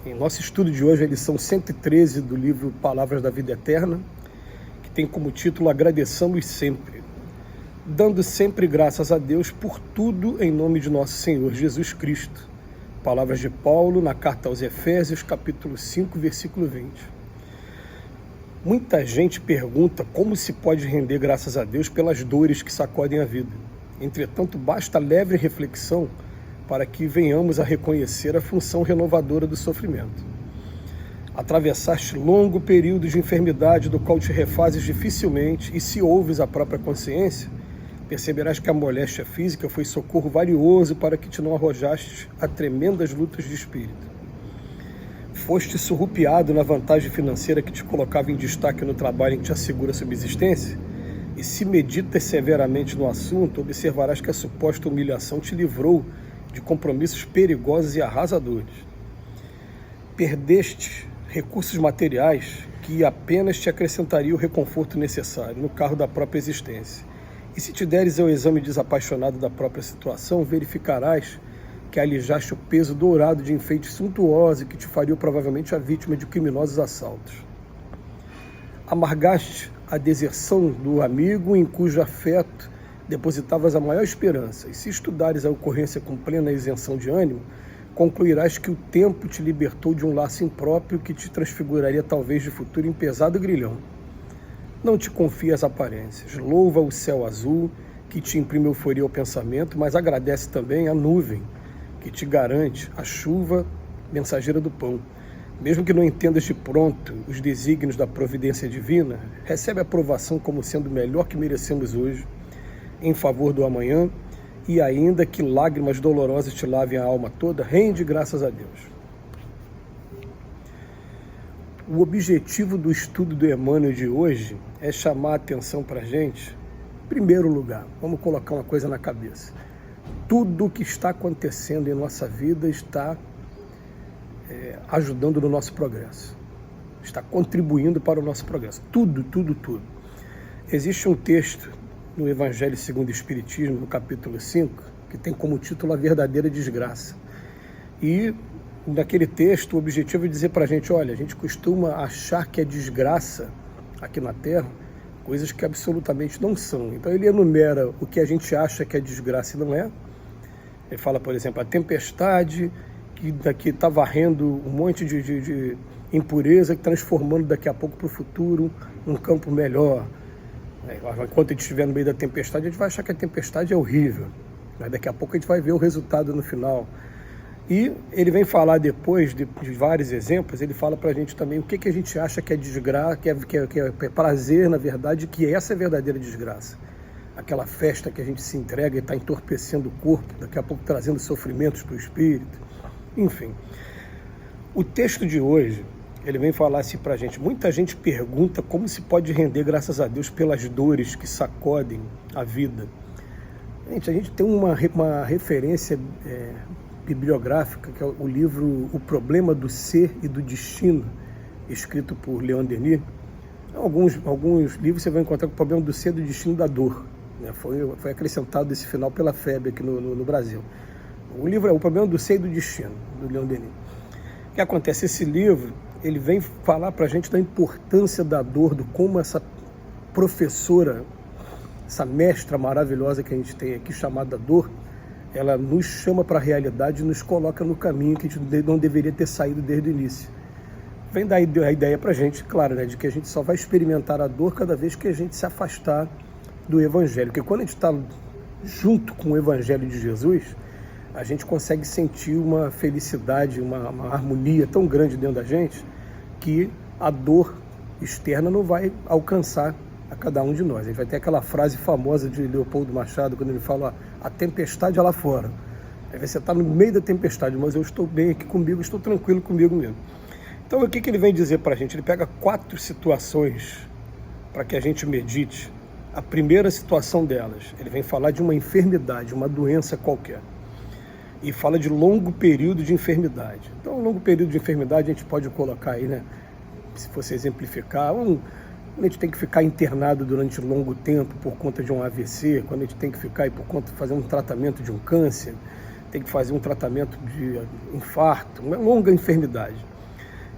Em nosso estudo de hoje, a lição 113 do livro Palavras da Vida Eterna, que tem como título Agradeçamos Sempre, dando sempre graças a Deus por tudo em nome de nosso Senhor Jesus Cristo. Palavras de Paulo na carta aos Efésios, capítulo 5, versículo 20. Muita gente pergunta como se pode render graças a Deus pelas dores que sacodem a vida. Entretanto, basta leve reflexão para que venhamos a reconhecer a função renovadora do sofrimento. Atravessaste longo período de enfermidade do qual te refazes dificilmente, e se ouves a própria consciência, perceberás que a moléstia física foi socorro valioso para que te não arrojaste a tremendas lutas de espírito. Foste surrupiado na vantagem financeira que te colocava em destaque no trabalho em que te assegura a subsistência, e se meditas severamente no assunto, observarás que a suposta humilhação te livrou de compromissos perigosos e arrasadores. Perdeste recursos materiais que apenas te acrescentariam o reconforto necessário no carro da própria existência. E se te deres ao exame desapaixonado da própria situação, verificarás que alijaste o peso dourado de enfeites suntuosos que te fariam provavelmente a vítima de criminosos assaltos. Amargaste a deserção do amigo em cujo afeto depositavas a maior esperança, e se estudares a ocorrência com plena isenção de ânimo, concluirás que o tempo te libertou de um laço impróprio que te transfiguraria talvez de futuro em pesado grilhão. Não te confie às aparências, louva o céu azul que te imprime euforia ao pensamento, mas agradece também a nuvem que te garante a chuva mensageira do pão. Mesmo que não entendas de pronto os desígnios da providência divina, recebe a aprovação como sendo o melhor que merecemos hoje, em favor do amanhã, e ainda que lágrimas dolorosas te lavem a alma toda, rende graças a Deus. O objetivo do estudo do Emmanuel de hoje é chamar a atenção para a gente, em primeiro lugar, vamos colocar uma coisa na cabeça. Tudo o que está acontecendo em nossa vida está ajudando no nosso progresso, está contribuindo para o nosso progresso. Tudo, tudo, tudo. Existe um texto no Evangelho segundo o Espiritismo, no capítulo 5, que tem como título A Verdadeira Desgraça. E naquele texto o objetivo é dizer para a gente, olha, a gente costuma achar que é desgraça aqui na Terra, coisas que absolutamente não são. Então ele enumera o que a gente acha que é desgraça e não é. Ele fala, por exemplo, a tempestade que está varrendo um monte de impureza, transformando daqui a pouco para o futuro um campo melhor. Enquanto a gente estiver no meio da tempestade, a gente vai achar que a tempestade é horrível, mas daqui a pouco a gente vai ver o resultado no final. E ele vem falar depois de vários exemplos, ele fala para a gente também o que a gente acha que é desgraça, que é prazer, na verdade, que essa é a verdadeira desgraça. Aquela festa que a gente se entrega e está entorpecendo o corpo, daqui a pouco trazendo sofrimentos para o espírito. Enfim, o texto de hoje, ele vem falar assim para a gente. Muita gente pergunta como se pode render graças a Deus pelas dores que sacodem a vida. Gente, a gente tem uma referência bibliográfica, que é o livro O Problema do Ser e do Destino, escrito por Leon Denis. Alguns livros você vai encontrar com o problema do ser e do destino da dor. Né? Foi acrescentado esse final pela FEB aqui no Brasil. O livro é O Problema do Ser e do Destino, do Leon Denis. O que acontece? Esse livro ele vem falar para a gente da importância da dor, do como essa professora, essa mestra maravilhosa que a gente tem aqui, chamada dor, ela nos chama para a realidade e nos coloca no caminho que a gente não deveria ter saído desde o início. Vem dar a ideia para a gente, claro, né, de que a gente só vai experimentar a dor cada vez que a gente se afastar do Evangelho. Porque quando a gente está junto com o Evangelho de Jesus, a gente consegue sentir uma felicidade, uma harmonia tão grande dentro da gente, que a dor externa não vai alcançar a cada um de nós. A gente vai ter aquela frase famosa de Leopoldo Machado, quando ele fala, a tempestade é lá fora. Aí você está no meio da tempestade, mas eu estou bem aqui comigo, estou tranquilo comigo mesmo. Então o que ele vem dizer para a gente? Ele pega 4 situações para que a gente medite. A primeira situação delas, ele vem falar de uma enfermidade, uma doença qualquer. E fala de longo período de enfermidade. Então, longo período de enfermidade a gente pode colocar aí, né? Se fosse exemplificar, quando a gente tem que ficar internado durante longo tempo por conta de um AVC, quando a gente tem que ficar aí por conta de fazer um tratamento de um câncer, tem que fazer um tratamento de infarto, uma longa enfermidade.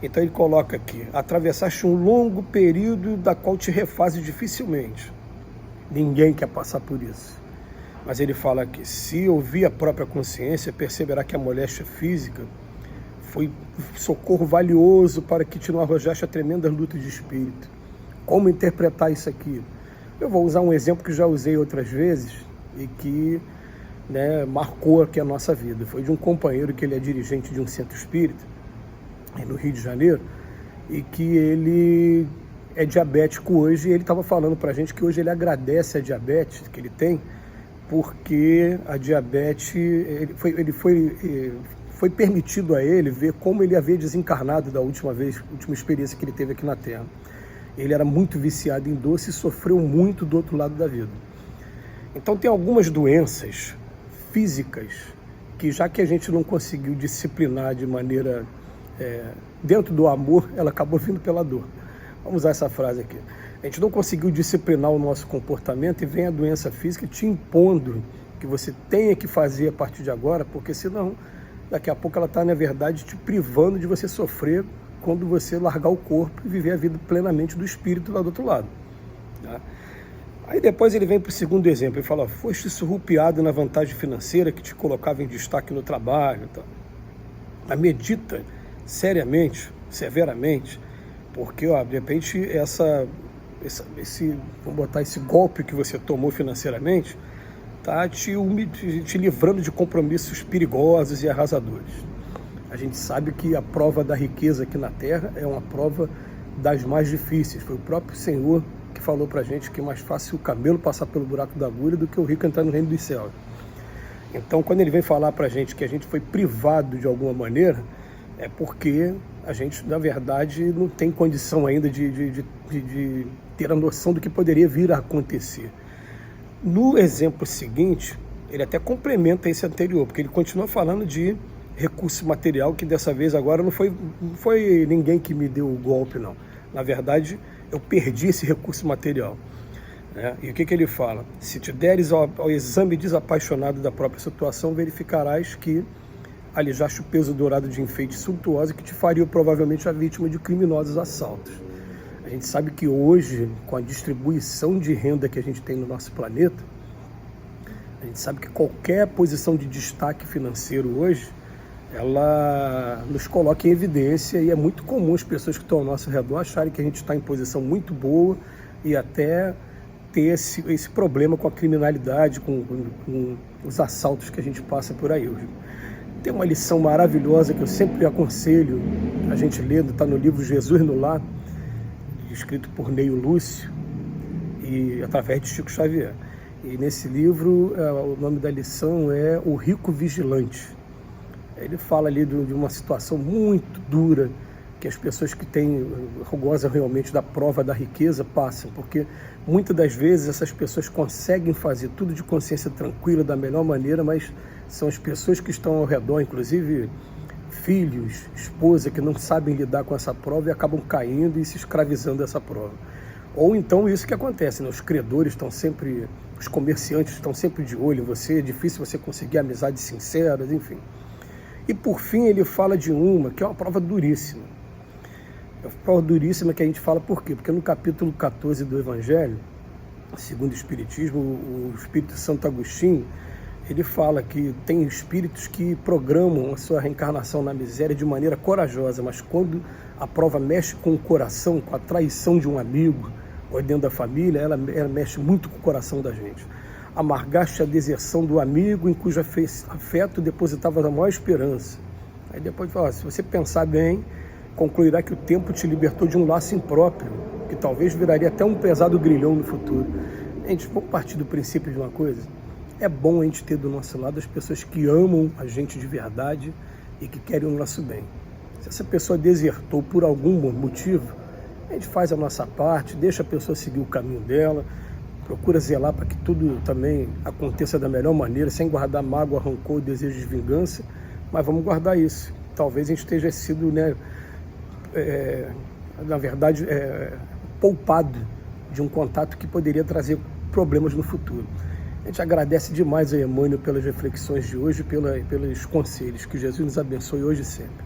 Então ele coloca aqui: atravessaste um longo período da qual te refazes dificilmente. Ninguém quer passar por isso. Mas ele fala aqui: se ouvir a própria consciência, perceberá que a moléstia física foi socorro valioso para que te não arrojaste a tremenda luta de espírito. Como interpretar isso aqui? Eu vou usar um exemplo que já usei outras vezes e que, né, marcou aqui a nossa vida. Foi de um companheiro que ele é dirigente de um centro espírita, no Rio de Janeiro, e que ele é diabético hoje, e ele estava falando para a gente que hoje ele agradece a diabetes que ele tem, porque a diabetes, foi permitido a ele ver como ele havia desencarnado da última experiência que ele teve aqui na Terra. Ele era muito viciado em doce e sofreu muito do outro lado da vida. Então tem algumas doenças físicas que, já que a gente não conseguiu disciplinar de maneira dentro do amor, ela acabou vindo pela dor. Vamos usar essa frase aqui. A gente não conseguiu disciplinar o nosso comportamento e vem a doença física te impondo que você tenha que fazer a partir de agora, porque senão, daqui a pouco ela está, na verdade, te privando de você sofrer quando você largar o corpo e viver a vida plenamente do espírito lá do outro lado. Tá? Aí depois ele vem para o segundo exemplo, ele fala: foste surrupiado na vantagem financeira que te colocava em destaque no trabalho. Tá? Mas medita seriamente, severamente, porque de repente vamos botar esse golpe que você tomou financeiramente, tá te livrando de compromissos perigosos e arrasadores. A gente sabe que a prova da riqueza aqui na Terra é uma prova das mais difíceis. Foi o próprio Senhor que falou pra gente que é mais fácil o camelo passar pelo buraco da agulha do que o rico entrar no reino dos céus. Então, quando ele vem falar pra gente que a gente foi privado de alguma maneira, é porque a gente, na verdade, não tem condição ainda de ter a noção do que poderia vir a acontecer. No exemplo seguinte, ele até complementa esse anterior, porque ele continua falando de recurso material, que dessa vez agora não foi ninguém que me deu o golpe, não. Na verdade, eu perdi esse recurso material. Né? E o que ele fala? Se te deres ao exame desapaixonado da própria situação, verificarás que alijaste o peso dourado de enfeite suntuoso que te faria provavelmente a vítima de criminosos assaltos. A gente sabe que hoje, com a distribuição de renda que a gente tem no nosso planeta, a gente sabe que qualquer posição de destaque financeiro hoje, ela nos coloca em evidência, e é muito comum as pessoas que estão ao nosso redor acharem que a gente está em posição muito boa e até ter esse problema com a criminalidade, com os assaltos que a gente passa por aí hoje. Tem uma lição maravilhosa que eu sempre aconselho a gente ler, está no livro Jesus no Lar, escrito por Neio Lúcio e através de Chico Xavier. E nesse livro, o nome da lição é O Rico Vigilante. Ele fala ali de uma situação muito dura que as pessoas que gozam realmente da prova da riqueza passam, porque muitas das vezes essas pessoas conseguem fazer tudo de consciência tranquila, da melhor maneira, mas são as pessoas que estão ao redor, inclusive filhos, esposa, que não sabem lidar com essa prova e acabam caindo e se escravizando dessa prova. Ou então isso que acontece, né? Os credores estão sempre, os comerciantes estão sempre de olho em você, é difícil você conseguir amizades sinceras, enfim. E por fim ele fala de uma que é uma prova duríssima. É uma prova duríssima que a gente fala por quê? Porque no capítulo 14 do Evangelho, segundo o Espiritismo, o Espírito Santo Agostinho, ele fala que tem espíritos que programam a sua reencarnação na miséria de maneira corajosa, mas quando a prova mexe com o coração, com a traição de um amigo ou dentro da família, ela mexe muito com o coração da gente. Amargaste a deserção do amigo em cujo afeto depositava a maior esperança. Aí depois fala, se você pensar bem, concluirá que o tempo te libertou de um laço impróprio, que talvez viraria até um pesado grilhão no futuro. Gente, vamos partir do princípio de uma coisa. É bom a gente ter do nosso lado as pessoas que amam a gente de verdade e que querem o nosso bem. Se essa pessoa desertou por algum motivo, a gente faz a nossa parte, deixa a pessoa seguir o caminho dela, procura zelar para que tudo também aconteça da melhor maneira, sem guardar mágoa, rancor, desejo de vingança, mas vamos guardar isso. Talvez a gente esteja sido, na verdade, poupado de um contato que poderia trazer problemas no futuro. A gente agradece demais a Emmanuel pelas reflexões de hoje, pelos conselhos. Que Jesus nos abençoe hoje e sempre.